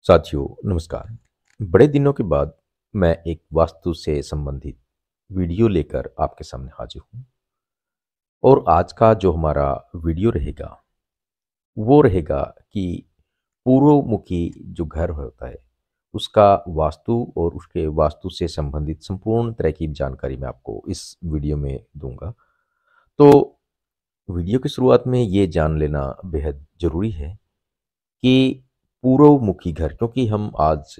साथियों नमस्कार। बड़े दिनों के बाद मैं एक वास्तु से संबंधित वीडियो लेकर आपके सामने हाजिर हूँ। और आज का जो हमारा वीडियो रहेगा वो रहेगा कि पूर्वमुखी जो घर होता है उसका वास्तु और उसके वास्तु से संबंधित संपूर्ण तरह की जानकारी मैं आपको इस वीडियो में दूंगा। तो वीडियो की शुरुआत में ये जान लेना बेहद ज़रूरी है कि पूर्वमुखी घर, क्योंकि हम आज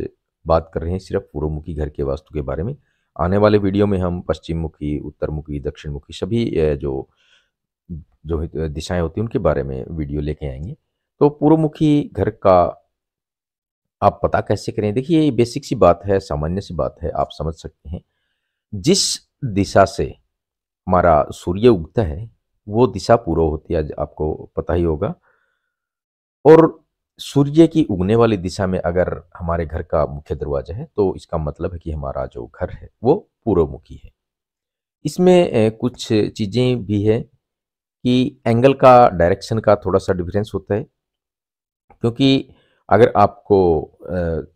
बात कर रहे हैं सिर्फ पूर्वमुखी घर के वास्तु के बारे में। आने वाले वीडियो में हम पश्चिम मुखी, उत्तर मुखी, दक्षिण मुखी सभी जो जो दिशाएं होती हैं उनके बारे में वीडियो लेके आएंगे। तो पूर्वमुखी घर का आप पता कैसे करें? देखिए, ये बेसिक सी बात है, सामान्य सी बात है, आप समझ सकते हैं। जिस दिशा से हमारा सूर्य उगता है वो दिशा पूर्व होती है, आज आपको पता ही होगा। और सूर्य की उगने वाली दिशा में अगर हमारे घर का मुख्य दरवाजा है तो इसका मतलब है कि हमारा जो घर है वो पूर्वमुखी है। इसमें कुछ चीज़ें भी है कि एंगल का, डायरेक्शन का थोड़ा सा डिफरेंस होता है। क्योंकि अगर आपको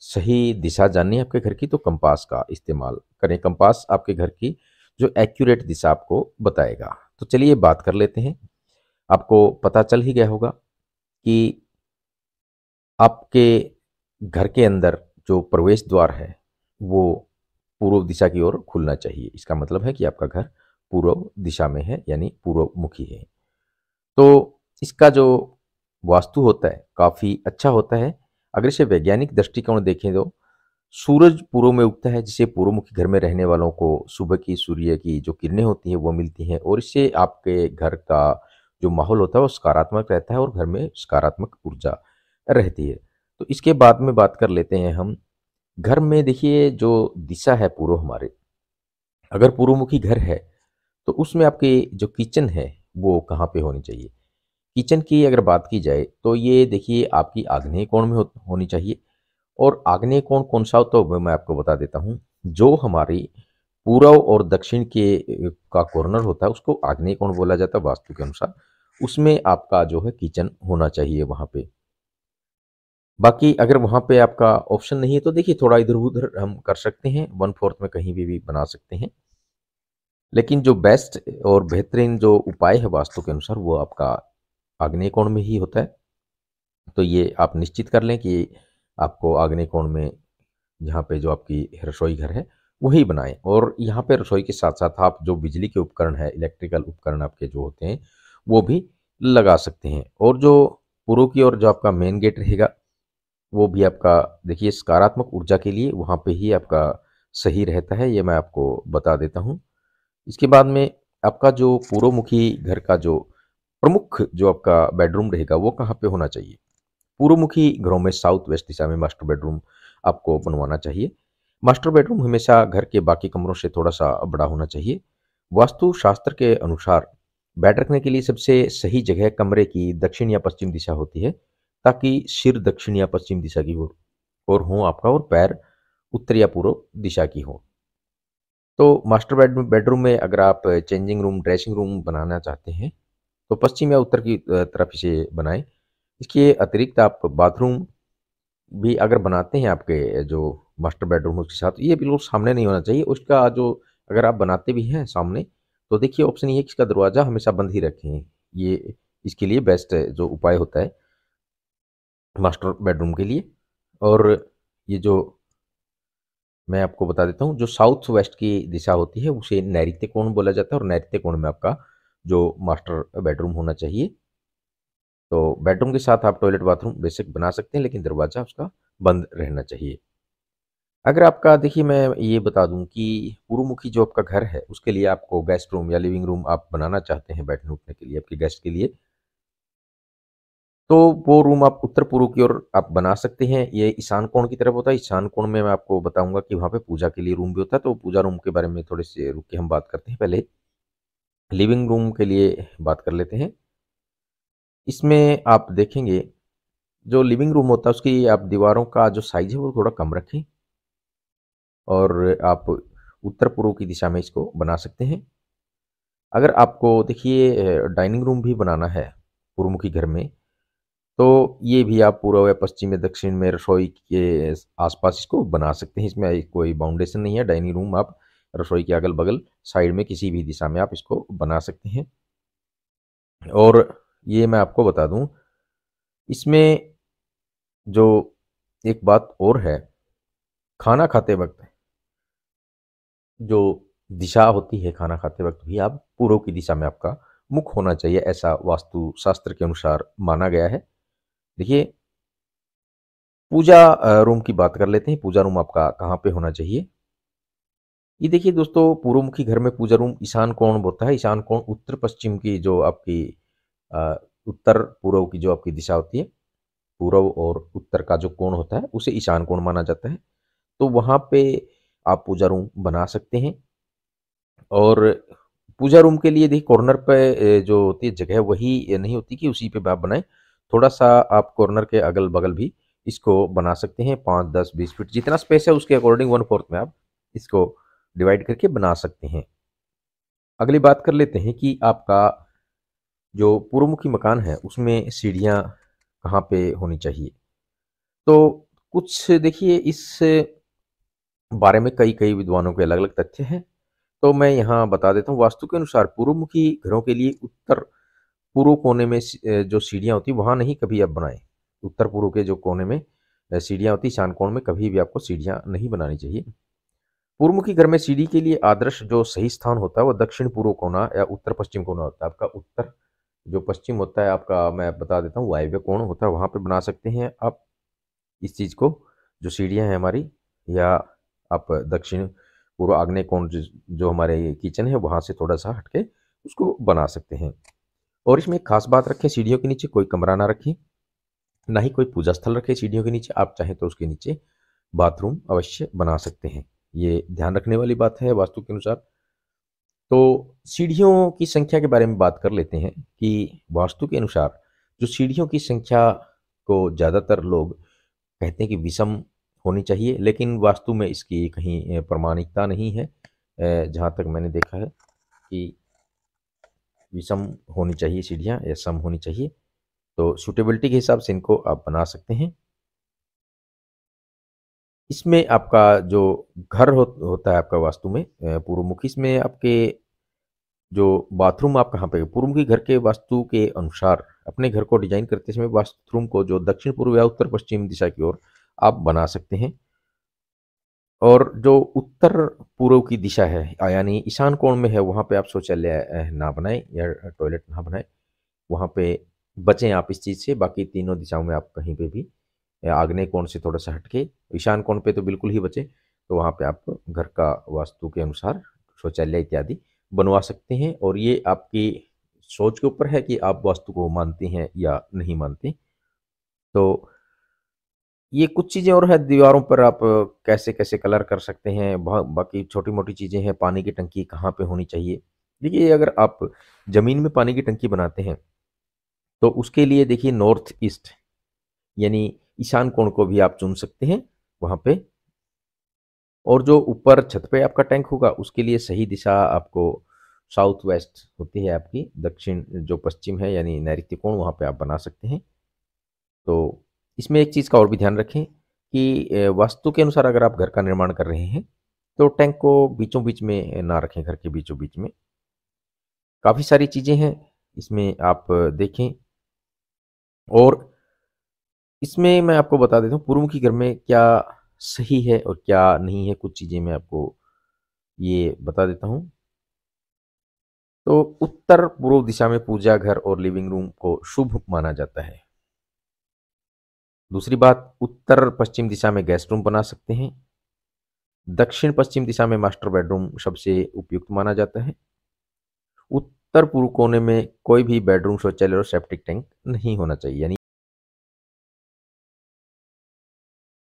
सही दिशा जाननी है आपके घर की तो कंपास का इस्तेमाल करें। कंपास आपके घर की जो एक्यूरेट दिशा आपको बताएगा। तो चलिए बात कर लेते हैं। आपको पता चल ही गया होगा कि आपके घर के अंदर जो प्रवेश द्वार है वो पूर्व दिशा की ओर खुलना चाहिए। इसका मतलब है कि आपका घर पूर्व दिशा में है, यानी पूर्वमुखी है। तो इसका जो वास्तु होता है काफ़ी अच्छा होता है। अगर इसे वैज्ञानिक दृष्टिकोण देखें तो सूरज पूर्व में उगता है, जिससे पूर्वमुखी घर में रहने वालों को सुबह की सूर्य की जो किरणें होती हैं वो मिलती हैं, और इससे आपके घर का जो माहौल होता है वो सकारात्मक रहता है और घर में सकारात्मक ऊर्जा रहती है। तो इसके बाद में बात कर लेते हैं हम घर में। देखिए, जो दिशा है पूर्व हमारे, अगर पूर्वमुखी घर है तो उसमें आपकी जो किचन है वो कहाँ पे होनी चाहिए? किचन की अगर बात की जाए तो ये देखिए आपकी आग्नेय कोण में होनी चाहिए। और आग्नेय कोण कौन सा होता है वो मैं आपको बता देता हूँ। जो हमारी पूर्व और दक्षिण के का कॉर्नर होता है उसको आग्नेय कोण बोला जाता है वास्तु के अनुसार। उसमें आपका जो है किचन होना चाहिए वहाँ पे। बाकी अगर वहाँ पे आपका ऑप्शन नहीं है तो देखिए थोड़ा इधर उधर हम कर सकते हैं, वन फोर्थ में कहीं भी बना सकते हैं। लेकिन जो बेस्ट और बेहतरीन जो उपाय है वास्तु के अनुसार वो आपका आग्नेय कोण में ही होता है। तो ये आप निश्चित कर लें कि आपको आग्नेय कोण में, जहाँ पे जो आपकी रसोई घर है वही बनाएं। और यहाँ पे रसोई के साथ साथ आप जो बिजली के उपकरण है, इलेक्ट्रिकल उपकरण आपके जो होते हैं वो भी लगा सकते हैं। और जो पूर्व की ओर जो आपका मेन गेट रहेगा वो भी आपका देखिए सकारात्मक ऊर्जा के लिए वहाँ पे ही आपका सही रहता है, ये मैं आपको बता देता हूँ। इसके बाद में आपका जो पूर्वमुखी घर का जो प्रमुख जो आपका बेडरूम रहेगा वो कहाँ पे होना चाहिए? पूर्वमुखी घरों में साउथ वेस्ट दिशा में मास्टर बेडरूम आपको बनवाना चाहिए। मास्टर बेडरूम हमेशा घर के बाकी कमरों से थोड़ा सा बड़ा होना चाहिए। वास्तु शास्त्र के अनुसार बेड रखने के लिए सबसे सही जगह कमरे की दक्षिण या पश्चिम दिशा होती है, ताकि सिर दक्षिण या पश्चिम दिशा की ओर हो आपका, और पैर उत्तर या पूर्व दिशा की हो। तो मास्टर बेडरूम में अगर आप चेंजिंग रूम, ड्रेसिंग रूम बनाना चाहते हैं तो पश्चिम या उत्तर की तरफ इसे बनाएं। इसके अतिरिक्त आप बाथरूम भी अगर बनाते हैं आपके जो मास्टर बेडरूम उसके साथ, ये बिल्कुल सामने नहीं होना चाहिए उसका। जो अगर आप बनाते भी हैं सामने तो देखिए ऑप्शन ये है कि इसका दरवाज़ा हमेशा बंद ही रखें। ये इसके लिए बेस्ट जो उपाय होता है मास्टर बेडरूम के लिए। और ये जो मैं आपको बता देता हूँ, जो साउथ वेस्ट की दिशा होती है उसे नैऋत्य कोण बोला जाता है, और नैऋत्य कोण में आपका जो मास्टर बेडरूम होना चाहिए। तो बेडरूम के साथ आप टॉयलेट बाथरूम बेशक बना सकते हैं, लेकिन दरवाज़ा उसका बंद रहना चाहिए। अगर आपका देखिए मैं ये बता दूं कि पूर्वमुखी जो आपका घर है उसके लिए आपको गेस्ट रूम या लिविंग रूम आप बनाना चाहते हैं बैठने उठने के लिए आपके गेस्ट के लिए, तो वो रूम आप उत्तर पूर्व की ओर आप बना सकते हैं। ये ईशान कोण की तरफ होता है। ईशान कोण में मैं आपको बताऊंगा कि वहाँ पे पूजा के लिए रूम भी होता है, तो पूजा रूम के बारे में थोड़े से रुक के हम बात करते हैं। पहले लिविंग रूम के लिए बात कर लेते हैं। इसमें आप देखेंगे जो लिविंग रूम होता है उसकी आप दीवारों का जो साइज है वो थोड़ा कम रखें, और आप उत्तर पूर्व की दिशा में इसको बना सकते हैं। अगर आपको देखिए डाइनिंग रूम भी बनाना है पूर्वमुखी घर में, तो ये भी आप पूर्व या पश्चिम या दक्षिण में रसोई के आसपास इसको बना सकते हैं। इसमें कोई बाउंडेशन नहीं है। डाइनिंग रूम आप रसोई के अगल बगल साइड में किसी भी दिशा में आप इसको बना सकते हैं। और ये मैं आपको बता दूं, इसमें जो एक बात और है, खाना खाते वक्त जो दिशा होती है, खाना खाते वक्त भी आप पूर्व की दिशा में आपका मुख होना चाहिए, ऐसा वास्तु शास्त्र के अनुसार माना गया है। देखिए, पूजा रूम की बात कर लेते हैं। पूजा रूम आपका कहाँ पे होना चाहिए? ये देखिए दोस्तों, पूर्वमुखी घर में पूजा रूम ईशान कोण होता है। ईशान कोण उत्तर पश्चिम की जो आपकी अ, उत्तर पूर्व की जो आपकी दिशा होती है, पूर्व और उत्तर का जो कोण होता है उसे ईशान कोण माना जाता है। तो वहाँ पे आप पूजा रूम बना सकते हैं। और पूजा रूम के लिए देखिए, कॉर्नर पे जो होती है जगह वही नहीं होती कि उसी पे आप बनाएं। थोड़ा सा आप कॉर्नर के अगल बगल भी इसको बना सकते हैं। 5, 10, 20 फीट जितना स्पेस है उसके अकॉर्डिंग 1/4 में आप इसको डिवाइड करके बना सकते हैं। अगली बात कर लेते हैं कि आपका जो पूर्वमुखी मकान है उसमें सीढ़ियाँ कहाँ पे होनी चाहिए। तो कुछ देखिए, इस बारे में कई कई विद्वानों के अलग अलग तथ्य हैं। तो मैं यहाँ बता देता हूँ। वास्तु के अनुसार पूर्वमुखी घरों के लिए उत्तर पूर्व कोने में जो सीढ़ियाँ होती हैं वहाँ नहीं कभी आप बनाएं। उत्तर पूर्व के जो कोने में सीढ़ियाँ होती हैं, ईशान कोण में कभी भी आपको सीढ़ियाँ नहीं बनानी चाहिए। पूर्वमुखी घर में सीढ़ी के लिए आदर्श जो सही स्थान होता है वो दक्षिण पूर्व कोना या उत्तर पश्चिम कोना होता है। आपका उत्तर जो पश्चिम होता है आपका, मैं बता देता हूँ, वायव्य कोण होता है, वहाँ पे बना सकते हैं आप इस चीज़ को, जो सीढ़ियाँ हैं हमारी। या आप दक्षिण पूर्व आग्नेय कोण जो हमारे किचन है वहाँ से थोड़ा सा हटके उसको बना सकते हैं। और इसमें एक खास बात रखें, सीढ़ियों के नीचे कोई कमरा ना रखें, ना ही कोई पूजा स्थल रखें सीढ़ियों के नीचे। आप चाहें तो उसके नीचे बाथरूम अवश्य बना सकते हैं। ये ध्यान रखने वाली बात है वास्तु के अनुसार। तो सीढ़ियों की संख्या के बारे में बात कर लेते हैं कि वास्तु के अनुसार जो सीढ़ियों की संख्या को ज़्यादातर लोग कहते हैं कि विषम होनी चाहिए, लेकिन वास्तु में इसकी कहीं प्रामाणिकता नहीं है। जहाँ तक मैंने देखा है कि विषम होनी चाहिए सीढ़ियाँ या सम होनी चाहिए। तो सूटेबिलिटी के हिसाब से इनको आप बना सकते हैं। इसमें आपका जो घर होता है आपका वास्तु में पूर्वमुखी, इसमें आपके जो बाथरूम आप कहाँ पे, पूर्वमुखी घर के वास्तु के अनुसार अपने घर को डिजाइन करते समय बाथरूम को जो दक्षिण पूर्व या उत्तर पश्चिम दिशा की ओर आप बना सकते हैं। और जो उत्तर पूर्व की दिशा है यानी ईशान कोण में है, वहाँ पे आप शौचालय ना बनाएं या टॉयलेट ना बनाएं। वहाँ पे बचें आप इस चीज़ से। बाकी तीनों दिशाओं में आप कहीं पे भी आग्नेय कोण से थोड़ा सा हटके, ईशान कोण पे तो बिल्कुल ही बचे। तो वहाँ पे आप घर का वास्तु के अनुसार शौचालय इत्यादि बनवा सकते हैं। और ये आपकी सोच के ऊपर है कि आप वास्तु को मानते हैं या नहीं मानते। तो ये कुछ चीज़ें और है, दीवारों पर आप कैसे कैसे कलर कर सकते हैं। बाकी छोटी मोटी चीज़ें हैं। पानी की टंकी कहाँ पे होनी चाहिए? देखिए, अगर आप ज़मीन में पानी की टंकी बनाते हैं तो उसके लिए देखिए नॉर्थ ईस्ट यानी ईशान कोण को भी आप चुन सकते हैं वहाँ पे। और जो ऊपर छत पे आपका टैंक होगा उसके लिए सही दिशा आपको साउथ वेस्ट होती है आपकी, दक्षिण जो पश्चिम है यानी नैऋत्य कोण, वहाँ पे आप बना सकते हैं। तो इसमें एक चीज़ का और भी ध्यान रखें कि वास्तु के अनुसार अगर आप घर का निर्माण कर रहे हैं तो टैंक को बीचों बीच में ना रखें, घर के बीचों बीच में। काफ़ी सारी चीज़ें हैं इसमें, आप देखें। और इसमें मैं आपको बता देता हूँ पूर्वमुखी घर में क्या सही है और क्या नहीं है। कुछ चीज़ें मैं आपको ये बता देता हूँ। तो उत्तर पूर्व दिशा में पूजा घर और लिविंग रूम को शुभ माना जाता है। दूसरी बात, उत्तर पश्चिम दिशा में गेस्ट रूम बना सकते हैं। दक्षिण पश्चिम दिशा में मास्टर बेडरूम सबसे उपयुक्त माना जाता है। उत्तर पूर्व कोने में कोई भी बेडरूम, शौचालय और सेप्टिक टैंक नहीं होना चाहिए। यानी